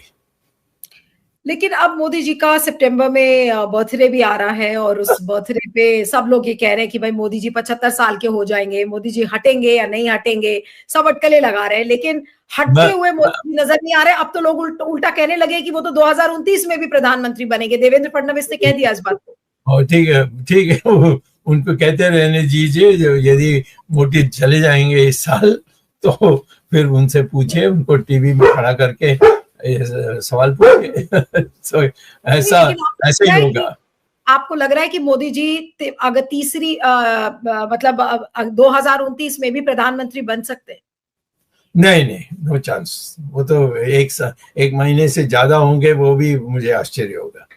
[SPEAKER 2] लेकिन अब मोदी जी का सितंबर में बर्थडे भी आ रहा है, और उस बर्थडे पे सब लोग ये कह रहे हैं कि भाई मोदी जी 75 साल के हो जाएंगे, मोदी जी हटेंगे या नहीं हटेंगे, सब अटकलें लगा रहे हैं, लेकिन हटते हुए मोदी जी नजर नहीं आ रहे। अब तो लोग उल्टा कहने लगे कि वो तो 2029 में भी प्रधानमंत्री बनेंगे। देवेंद्र फडणवीस ने कह दिया इस बात को।
[SPEAKER 3] ठीक है, उनको कहते रहने दीजिए, यदि मोदी चले जाएंगे इस साल तो फिर उनसे पूछे, उनको टीवी में खड़ा करके सवाल पूछे। ऐसा ही होगा।
[SPEAKER 2] आपको लग रहा है कि मोदी जी अगर तीसरी मतलब 2029 में भी प्रधानमंत्री बन सकते हैं?
[SPEAKER 3] नहीं, नो चांस। वो तो एक महीने से ज्यादा होंगे, वो भी मुझे आश्चर्य होगा।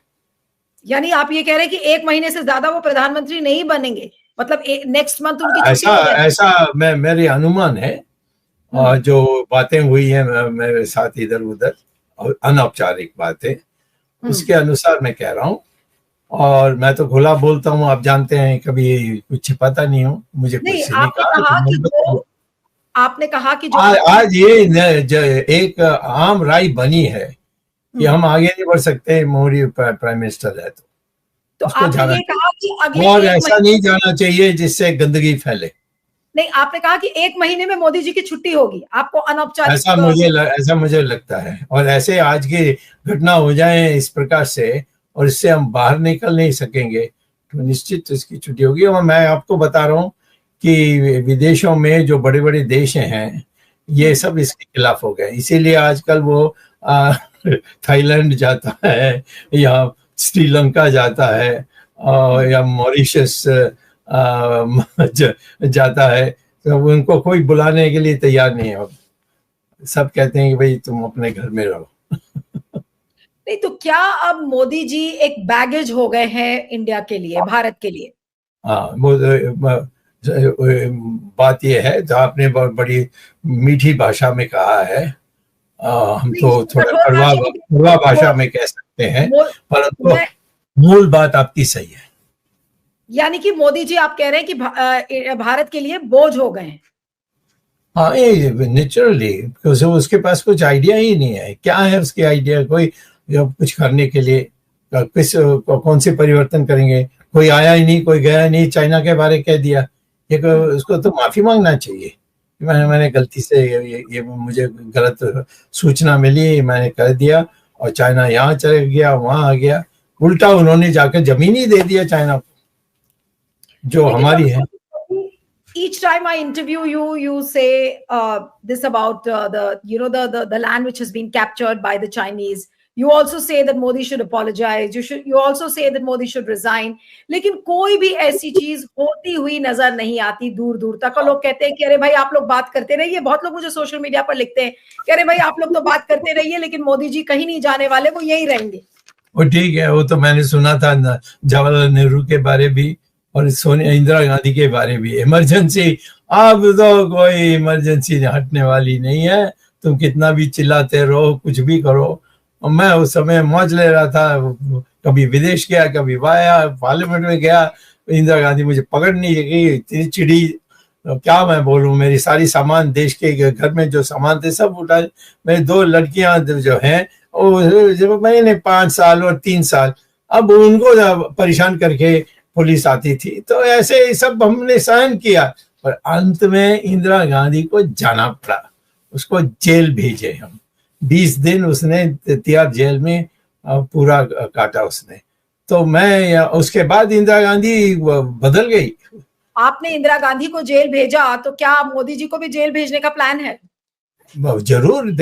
[SPEAKER 2] यानी आप ये कह रहे हैं कि 1 महीने से ज्यादा वो प्रधानमंत्री नहीं बनेंगे, मतलब नेक्स्ट मंथ उनकी
[SPEAKER 3] ऐसा मेरे अनुमान है, और जो बातें हुई हैं मेरे साथ इधर उधर और अनौपचारिक बातें, उसके अनुसार मैं कह रहा हूँ। और मैं तो खुला बोलता हूँ, आप जानते हैं, कभी कुछ छिपाता नहीं हूँ। मुझे
[SPEAKER 2] नहीं,
[SPEAKER 3] किसी ने
[SPEAKER 2] आपने कहा कि जो
[SPEAKER 3] आज ये एक आम राय बनी है कि हम आगे नहीं बढ़ सकते, मोदी प्राइम मिनिस्टर है
[SPEAKER 2] तो
[SPEAKER 3] उसको
[SPEAKER 2] आपने
[SPEAKER 3] जाना
[SPEAKER 2] ये कहा कि अगले
[SPEAKER 3] और ऐसा नहीं जाना चाहिए जिससे गंदगी फैले।
[SPEAKER 2] नहीं, आपने कहा कि 1 महीने में मोदी जी की छुट्टी होगी, आपको अनौपचारिक
[SPEAKER 3] ऐसा मुझे लगता है। और ऐसे आज की घटना हो जाए इस प्रकार से और इससे हम बाहर निकल नहीं सकेंगे तो निश्चित इसकी छुट्टी होगी। और मैं आपको बता रहा हूँ कि विदेशों में जो बड़े बड़े देश हैं ये सब इसके खिलाफ हो गए, इसीलिए आजकल वो थाईलैंड जाता है या श्रीलंका जाता है या मॉरिशस जाता है, तो उनको कोई बुलाने के लिए तैयार नहीं है। सब कहते हैं कि भाई तुम अपने घर में रहो।
[SPEAKER 2] नहीं, तो क्या अब मोदी जी एक बैगेज हो गए हैं इंडिया के लिए, भारत के लिए?
[SPEAKER 3] हाँ, बात यह है जो आपने बहुत बड़ी मीठी भाषा में कहा है, हम तो थोड़ा कड़वा भाषा में कह सकते हैं, परंतु मूल बात आपकी सही है।
[SPEAKER 2] यानी कि मोदी जी आप कह रहे हैं कि भारत के लिए बोझ हो गए हैं।
[SPEAKER 3] हाँ, ये नेचुरली, बिकॉज उसके पास कुछ आइडिया ही नहीं है। क्या है उसके आइडिया? कोई कुछ करने के लिए कौन से परिवर्तन करेंगे? कोई आया ही नहीं, कोई गया नहीं, चाइना के बारे कह दिया। उसको तो माफी मांगना चाहिए। मैंने गलती से ये मुझे गलत सूचना मिली, मैंने कर दिया और चाइना यहाँ चले गया, वहां आ गया। उल्टा उन्होंने जाकर जमीन ही दे दिया चाइना को जो हमारी है।
[SPEAKER 2] Each time I interview you, you say this about the land which has been captured by the Chinese. You also say that Modi should apologize. You also say that Modi should resign. लेकिन कोई भी ऐसी चीज होती हुई नजर नहीं आती दूर दूर तक। और लोग कहते हैं कि अरे भाई आप लोग बात करते रहिए। बहुत लोग मुझे सोशल मीडिया पर लिखते हैं कि अरे भाई आप लोग तो बात करते रहिए, लेकिन मोदी जी कहीं नहीं जाने वाले, वो यही रहेंगे।
[SPEAKER 3] वो ठीक है, वो तो मैंने सुना था जवाहरलाल नेहरू के बारे भी और सोनिया इंदिरा गांधी के बारे भी। इमरजेंसी, अब तो कोई इमरजेंसी हटने वाली नहीं है, तुम कितना भी चिल्लाते रहो, कुछ भी करो। और मैं उस समय मौज ले रहा था, कभी विदेश गया, कभी आया, पार्लियामेंट में गया। इंदिरा गांधी मुझे पकड़ने गई, इतनी चिड़ी, क्या मैं बोलूं। मेरी सारी सामान, देश के घर में जो सामान थे सब उठा। मेरी 2 लड़कियां जो हैं, जब मैंने 5 साल और 3 साल, अब उनको परेशान करके पुलिस आती थी। तो ऐसे सब हमने सहन किया, पर अंत में इंदिरा गांधी को जाना पड़ा, उसको जेल भेजे हम। 20 दिन उसने तिहाड़ जेल में पूरा काटा उसने। तो मैं उसके बाद इंदिरा गांधी बदल गई।
[SPEAKER 2] आपने इंदिरा गांधी को जेल भेजा, तो क्या मोदी जी को भी जेल भेजने का प्लान है?
[SPEAKER 3] जरूर,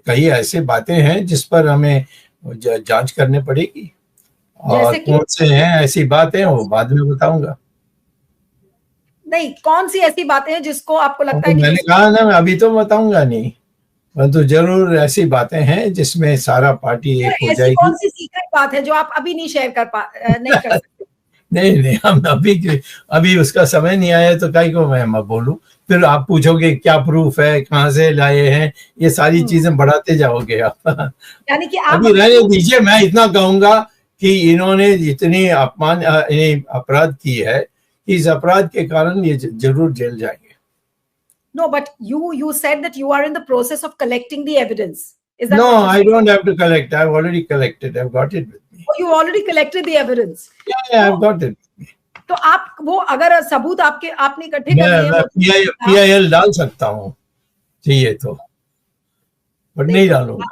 [SPEAKER 3] कई ऐसे बातें हैं जिस पर हमें जांच करनी पड़ेगी और कौन से हैं ऐसी बातें, वो बाद में बताऊंगा।
[SPEAKER 2] नहीं, कौन सी ऐसी बातें हैं जिसको आपको लगता है कि
[SPEAKER 3] मैंने कहा ना, मैं अभी तो बताऊंगा नहीं, परंतु जरूर ऐसी बातें हैं जिसमें सारा पार्टी एक हो जाएगी।
[SPEAKER 2] कौन सी सीक्रेट बात है जो आप अभी नहीं शेयर नहीं कर सकते?
[SPEAKER 3] नहीं, हम अभी उसका समय नहीं आया, तो कहीं को मैं बोलूं। फिर आप पूछोगे क्या प्रूफ है, कहाँ से लाए हैं, ये सारी चीजें बढ़ाते जाओगे आप।
[SPEAKER 2] यानी कि आप
[SPEAKER 3] अभी रहने दीजिए। मैं इतना कहूंगा कि इन्होंने जितनी अपराध की है, इस अपराध के कारण ये जरूर जेल जाएंगे।
[SPEAKER 2] No, but you said that you are in the process of collecting the evidence. Is that
[SPEAKER 3] no? I don't have to collect. I've already collected. I've got it with me.
[SPEAKER 2] Oh, you already collected the evidence.
[SPEAKER 3] Yeah, I've got it with me.
[SPEAKER 2] तो आप वो अगर सबूत आपने इकट्ठे कर लिए,
[SPEAKER 3] PIL डाल सकता हूँ चाहिए तो, पर नहीं डालूंगा।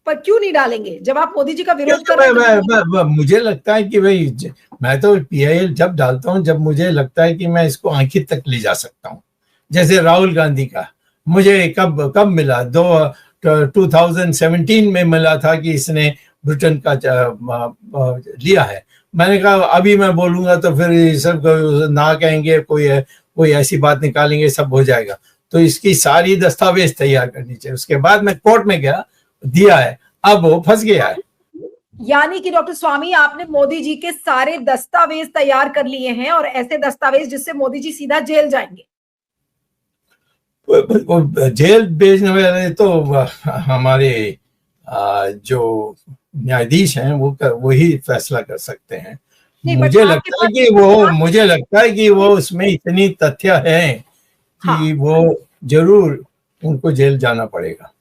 [SPEAKER 2] पर क्यों नहीं डालेंगे जब आप मोदी जी का विरोध कर रहे हैं?
[SPEAKER 3] मुझे लगता है कि भाई मैं तो PIL जब डालता हूँ जब मुझे लगता है कि मैं इसको आंखी तक ले जा सकता हूँ। जैसे राहुल गांधी का मुझे कब मिला, 2017 में मिला था कि इसने ब्रिटेन का लिया है। मैंने कहा अभी मैं बोलूंगा तो फिर सब ना कहेंगे, कोई ऐसी बात निकालेंगे, सब हो जाएगा। तो इसकी सारी दस्तावेज तैयार करनी चाहिए। उसके बाद मैं कोर्ट में गया, दिया है, अब वो फंस गया है।
[SPEAKER 2] यानी कि डॉक्टर स्वामी, आपने मोदी जी के सारे दस्तावेज तैयार कर लिए हैं, और ऐसे दस्तावेज जिससे मोदी जी सीधा जेल जाएंगे।
[SPEAKER 3] वो जेल भेजने वाले तो हमारे जो न्यायाधीश हैं वो ही फैसला कर सकते हैं। मुझे लगता है कि वो उसमें इतनी तथ्य है कि वो जरूर उनको जेल जाना पड़ेगा।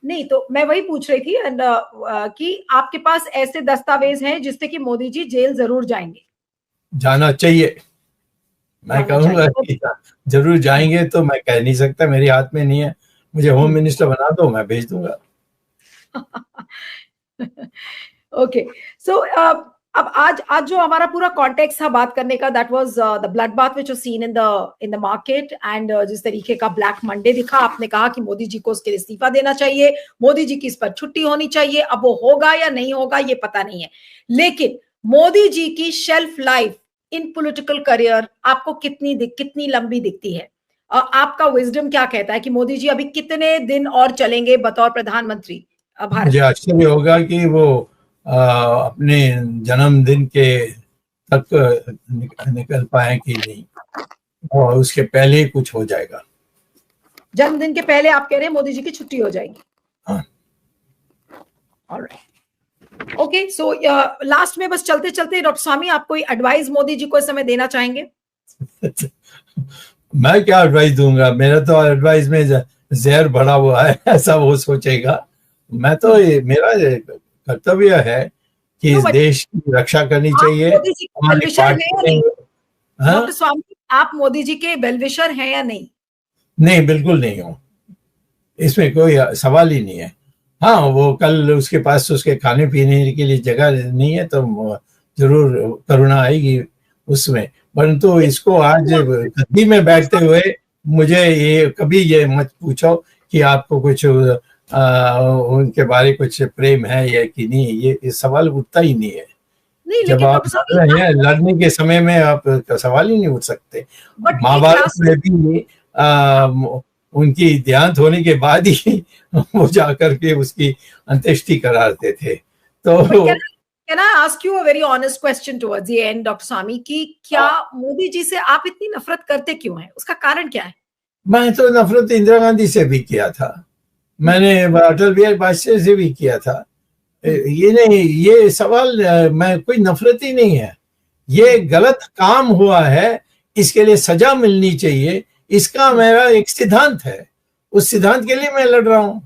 [SPEAKER 2] नहीं, तो मैं वही पूछ रही थी कि आपके पास ऐसे दस्तावेज हैं जिससे कि मोदी जी जेल जरूर जाएंगे?
[SPEAKER 3] जाना चाहिए, मैं कहूँगा कि जरूर जाएंगे, तो मैं कह नहीं सकता, मेरे हाथ में नहीं है। मुझे होम मिनिस्टर बना दो, मैं भेज दूंगा।
[SPEAKER 2] ओके, सो अब आज जो हमारा पूरा कॉन्टेक्स्ट था बात करने का, that was the blood bath which was seen in the market, and जिस तरीके का ब्लैक मंडे दिखा, आपने कहा कि मोदी जी को उसके लिए इस्तीफा देना चाहिए, मोदी जी की इस पर छुट्टी होनी चाहिए। अब वो होगा या नहीं होगा ये पता नहीं है, लेकिन मोदी जी की shelf life in political career आपको कितनी लंबी दिखती है? आपका विजडम क्या कहता है कि मोदी जी अभी कितने दिन और चलेंगे बतौर प्रधानमंत्री भारत?
[SPEAKER 3] मुझे आश्चर्य होगा कि वो अपने जन्मदिन के तक निकल पाए कि नहीं, और उसके पहले ही कुछ हो जाएगा।
[SPEAKER 2] जन्मदिन के पहले आप कह रहे हैं मोदी जी की छुट्टी हो जाएगी?
[SPEAKER 3] हाँ।
[SPEAKER 2] ऑलराइट, ओके, सो लास्ट में बस चलते चलते डॉक्टर स्वामी, आप कोई एडवाइस मोदी जी को इस समय देना चाहेंगे?
[SPEAKER 3] मैं क्या एडवाइस दूंगा, मेरा तो एडवाइस में जहर भरा हुआ है, ऐसा वो सोचेगा। मैं तो मेरा कर्तव्य है कि इस देश की रक्षा करनी चाहिए।
[SPEAKER 2] डॉक्टर स्वामी, आप मोदी जी के वेलविशर हैं या नहीं?
[SPEAKER 3] नहीं, बिल्कुल नहीं हूँ, इसमें कोई सवाल ही नहीं है। हाँ, वो कल उसके पास उसके खाने पीने के लिए जगह नहीं है तो जरूर करुणा आएगी उसमें, परंतु इसको आज गद्दी में बैठते हुए मुझे ये कभी ये मत पूछो कि आपको कुछ उनके बारे कुछ प्रेम है या कि नहीं, ये सवाल उठता ही नहीं है। जब आप लड़ने के समय में आप सवाल ही नहीं उठ सकते। महाभारत में भी उनकी देहांत होने के बाद ही वो जाकर के उसकी अंत्येष्टि कराते थे। तो
[SPEAKER 2] Can I ask you a very honest question towards the end, doctor Swamy, कि क्या मोदी जी से आप इतनी नफरत करते क्यों हैं? उसका कारण क्या है?
[SPEAKER 3] मैं तो नफरत इंदिरा गांधी से भी किया था, मैंने अटल बिहारी वाजपेयी से भी किया था। ये नहीं, ये सवाल मैं कोई नफरत ही नहीं है। ये गलत काम हुआ है, इसके लिए सजा मिलनी चाहिए, इसका मेरा एक सिद्धांत है, उस सिद्धांत के लिए मैं लड़ रहा हूं।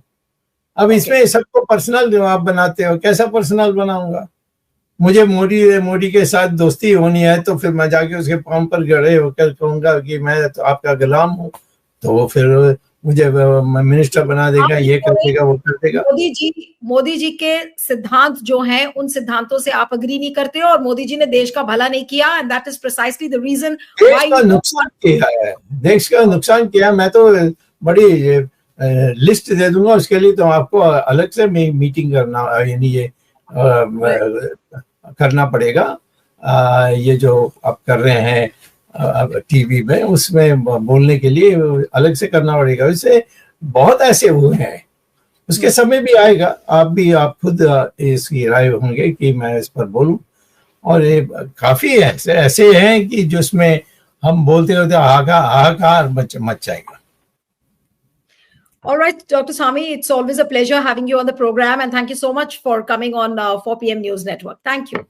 [SPEAKER 3] अब इसमें सबको पर्सनल जो आप बनाते हो, कैसा पर्सनल बनाऊंगा? मुझे मोदी के साथ दोस्ती होनी है तो फिर मैं जाके उसके पांव पर गड़े होकर कहूंगा कि मैं तो आपका गुलाम हूँ, तो फिर मुझे मिनिस्टर बना देगा, ये कर देगा, वो कर देगा।
[SPEAKER 2] मोदी जी के सिद्धांत जो हैं, उन सिद्धांतों से आप अग्री नहीं करते हो, और मोदी जी ने देश का भला नहीं किया, and that is precisely the reason
[SPEAKER 3] why का नुकसान किया है, देश का नुकसान किया। मैं तो बड़ी लिस्ट दे दूंगा, उसके लिए तो आपको अलग से मीटिंग करना, यानी ये करना पड़ेगा। ये जो आप कर रहे हैं टीवी में, उसमें बोलने के लिए अलग से करना पड़ेगा। वैसे बहुत ऐसे हुए हैं, उसके समय भी आएगा, आप खुद इसकी राय होंगे कि मैं इस पर बोलूं। और ये काफी ऐसे हैं कि जिसमें हम बोलते होते हाहाकार मच जाएगा।
[SPEAKER 2] All right, Dr. Swami, it's always a pleasure having you on the program, and thank you so much for coming on 4 PM News Network. Thank you.